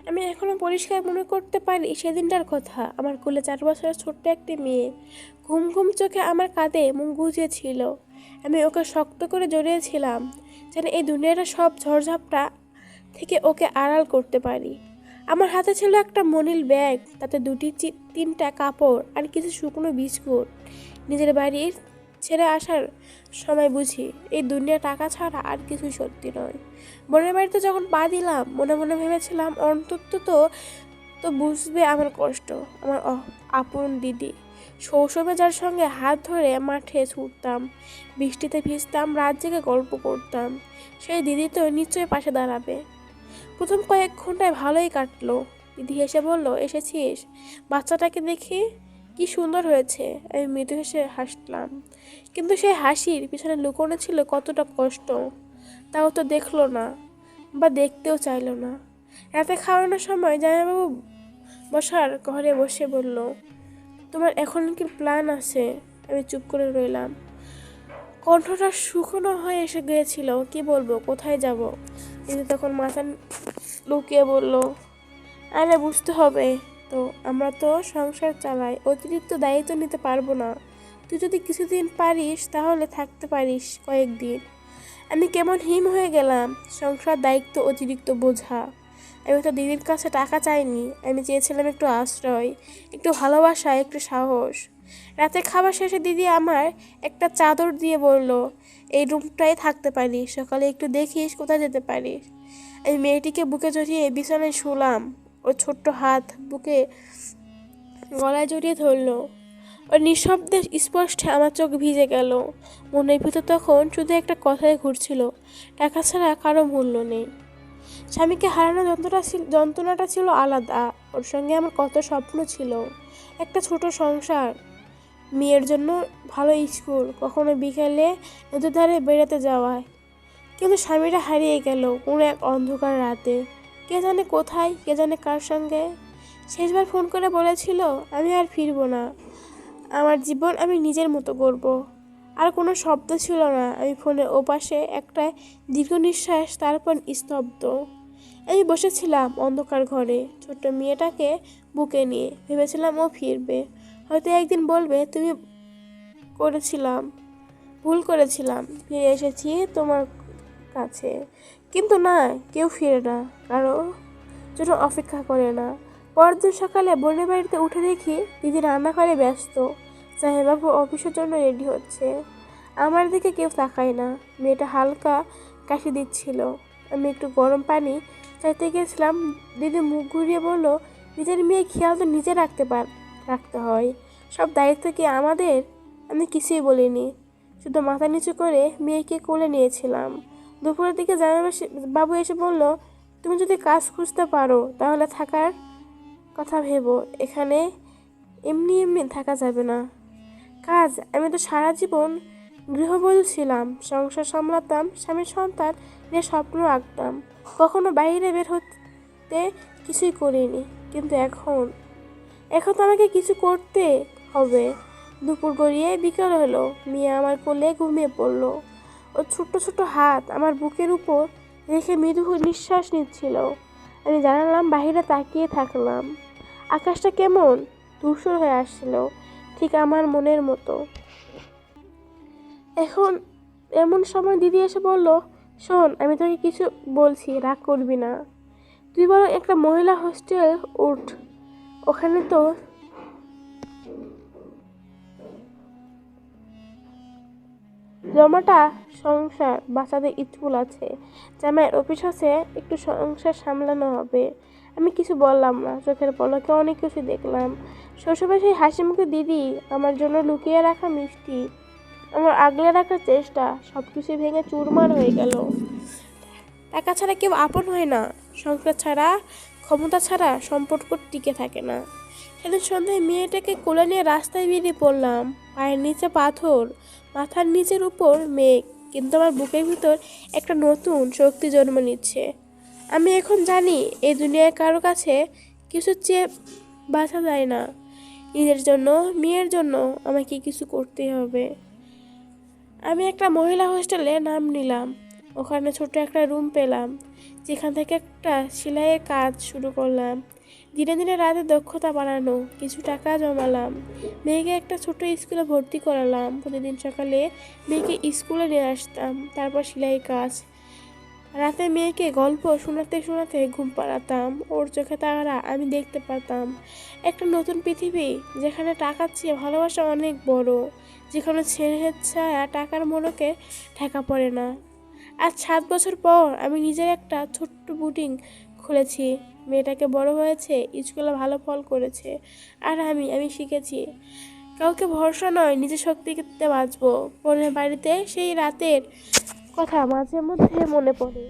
আমি এখনো পরিষ্কার মনে করতে পারি সেদিনটার কথা। আমার কোলে 4 বছরের ছোট্ট একটি মেয়ে ঘুম ঘুম চোখে আমার কাঁধে মুখ গুজেছিল। আমি ওকে শক্ত করে জড়িয়েছিলাম, যেন এই দুনিয়াটা সব ঝড়ঝাপটা থেকে ওকে আড়াল করতে পারি। আমার হাতে ছিল একটা মনিল ব্যাগ, তাতে 2-3টা কাপড় আর কিছু শুকনো বিস্কুট। নিজের বাড়ির ছেড়ে আসার সময় বুঝি এই দুনিয়া টাকা ছাড়া আর কিছুই সত্যি নয়। বোনের বাড়িতে যখন পা দিলাম, মনে মনে ভেবেছিলাম অন্তত তো বুঝবে আমার কষ্ট। আমার আপন দিদি শৈশবে যার সঙ্গে হাত ধরে মাঠে ছুটতাম, বৃষ্টিতে ভিজতাম, রাত জেগে গল্প করতাম, সেই দিদি তো নিশ্চয়ই পাশে দাঁড়াবে। প্রথম কয়েক ঘন্টায় ভালোই কাটলো। দিদি হেসে বলল, এসেছিস? বাচ্চাটাকে দেখি কি সুন্দর হয়েছে। আমি মৃদু হেসে হাসলাম, কিন্তু সেই হাসির পিছনে লুকোনো ছিল কতটা কষ্ট, তাও তো দেখলো না বা দেখতেও চাইলো না। রাতে খাওয়ানোর সময় জামাইবাবু বসার ঘরে বসে বলল, তোমার এখন কি প্ল্যান আছে? আমি চুপ করে রইলাম। কণ্ঠটা শুকনো হয়ে এসে গিয়েছিল। কি বলবো, কোথায় যাব? দিদি তখন মাথা লুকিয়ে বলল, আরে বুঝতে হবে তো, আমরা তো সংসার চালাই, অতিরিক্ত দায়িত্ব নিতে পারবো না। তুই যদি কিছুদিন পারিস তাহলে থাকতে পারিস কয়েকদিন। আমি কেমন হিম হয়ে গেলাম। সংসার, দায়িত্ব, অতিরিক্ত বোঝা। আমি তো দিদির কাছে টাকা চাইনি, আমি চেয়েছিলাম একটু আশ্রয়, একটু ভালোবাসা, একটু সাহস। রাতে খাবার শেষে দিদি আমার একটা চাদর দিয়ে বলল, এই রুমটায় থাকতে পারিস, সকালে একটু দেখিস কোথায় যেতে পারিস। আমি মেয়েটিকে বুকে জড়িয়ে বিছানায় শুলাম। ওর ছোট্ট হাত বুকে গলায় জড়িয়ে ধরলো। ওর নিঃশব্দে স্পর্শে আমার চোখ ভিজে গেল। মনের ভিতর তখন শুধু একটা কথাই ঘুরছিল, টাকা ছাড়া কারো মূল্য নেই। স্বামীকে হারানোর যন্ত্রণাটা ছিল আলাদা। ওর সঙ্গে আমার কত স্বপ্ন ছিল, একটা ছোট সংসার, মেয়ের জন্য ভালো স্কুল, কখনো বিকেলে নদীর ধারে বেড়াতে যাওয়ায়। কিন্তু স্বামীরা হারিয়ে গেল কোনো এক অন্ধকার রাতে, কে জানে কোথায়, কে জানে কার সঙ্গে। শেষবার ফোন করে বলেছিল, আমি আর ফিরবো না, আমার জীবন আমি নিজের মতো করব। আর কোনো শব্দ ছিল না। আমি ফোনের ওপাশে একটা দীর্ঘ নিঃশ্বাস, তারপর স্তব্ধ। আমি বসেছিলাম অন্ধকার ঘরে, ছোট্ট মেয়েটাকে বুকে নিয়ে। ভেবেছিলাম ও ফিরবে, হয়তো একদিন বলবে, তুমি করেছিলাম, ভুল করেছিলাম, ফিরে এসেছি তোমার কাছে। কিন্তু না, কেউ ফিরে না, কারো জন্য অপেক্ষা করে না। পরদিন সকালে বোনের বাড়িতে উঠে দেখি দিদি রান্নাঘরে ব্যস্ত, জামাইবাবু অফিসের জন্য রেডি হচ্ছে। আমার দিকে কেউ তাকায় না। মেয়েটা হালকা কাশি দিচ্ছিল। আমি একটু গরম পানি চাইতে গেছিলাম, দিদি মুখ ঘুরিয়ে বলল, নিজের মেয়ে খেয়াল তো নিজে রাখতে হয়, সব দায়িত্ব কি আমাদের? আমি কিছুই বলিনি, শুধু মাথা নিচু করে মেয়েকে কোলে নিয়েছিলাম। দুপুরের দিকে বাবু এসে বলল, তুমি যদি কাজ খুঁজতে পারো তাহলে থাকার কথা ভেবো, এখানে এমনি এমনি থাকা যাবে না। কাজ? আমি তো সারা জীবন গৃহবধূ ছিলাম, সংসার সামলাতাম, স্বামীর সন্তান নিয়ে স্বপ্ন আঁকতাম, কখনো বাইরে বের হতে কিছুই করিনি। কিন্তু এখন এখন তো আমাকে কিছু করতে হবে। দুপুর গড়িয়ে বিকেল হলো, মেয়ে আমার কোলে ঘুমিয়ে পড়লো। ওর ছোট্ট ছোট্ট হাত আমার বুকের উপর রেখে মৃদু নিঃশ্বাস নিচ্ছিল। আমি জানালাম বাহিরে তাকিয়ে থাকলাম। আকাশটা কেমন ধূসর হয়ে আসছিল, ঠিক আমার মনের মতো। এখন এমন সময় দিদি এসে বলল, শোন, আমি তোকে কিছু বলছি, রাগ করবি না। তুই বরং একটা মহিলা হোস্টেল উঠ, ওখানে তো জমাটা সংসার, বাচ্চাদের স্কুল আছে, জামাইয়ের অফিস আছে, একটু সংসার সামলানো হবে। আমি কিছু বললাম না, চোখের পলকে অনেক কিছু দেখলাম। শৈশবে সেই হাসি মুখে দিদি, আমার জন্য লুকিয়ে রাখা মিষ্টি, আমার আগলে রাখার চেষ্টা, সব কিছু ভেঙে চুরমার হয়ে গেল। টাকা ছাড়া কেউ আপন হয় না, সংসার ছাড়া, ক্ষমতা ছাড়া সম্পর্ক টিকে থাকে না। সেদিন সন্ধ্যায় মেয়েটাকে কোলে নিয়ে রাস্তায় বেরিয়ে পড়লাম। পায়ের নিচে পাথর, মাথার নিচের উপর মেঘ, কিন্তু আমার বুকের ভিতর একটা নতুন শক্তি জন্ম নিচ্ছে। আমি এখন জানি এই দুনিয়ায় কারো কাছে কিছু চেয়ে বাঁচা যায় না। নিজের জন্য, মেয়ের জন্য আমাকে কিছু করতেই হবে। আমি একটা মহিলা হোস্টেলে নাম নিলাম। ওখানে ছোট একটা রুম পেলাম, যেখান থেকে একটা সেলাইয়ের কাজ শুরু করলাম। ধীরে ধীরে রাতে দক্ষতা বাড়ানো, কিছু টাকা জমালাম। মেয়েকে একটা ছোট স্কুলে ভর্তি করালাম। প্রতিদিন সকালে মেয়েকে স্কুলে নিয়ে আসতাম, তারপর সেলাই কাজ। রাতে মেয়েকে গল্প শোনাতে শোনাতে ঘুম পাড়াতাম। ওর চোখে তারা আমি দেখতে পারতাম একটা নতুন পৃথিবী, যেখানে টাকার চেয়ে ভালোবাসা অনেক বড়, যেখানে স্নেহের ছায়া টাকার মোড়কে ঠেকা পড়ে না। আজ 7 বছর পর আমি নিজের একটা ছোট্ট বুটিক খুলেছি। মেয়েটাকে বড় হয়েছে, স্কুলে ভালো ফল করেছে। আর আমি শিখেছি কাউকে ভরসা নয়, নিজের শক্তিতে বাঁচবো। পরের বাড়িতে সেই রাতের কথা মাঝে মধ্যে মনে পড়ে।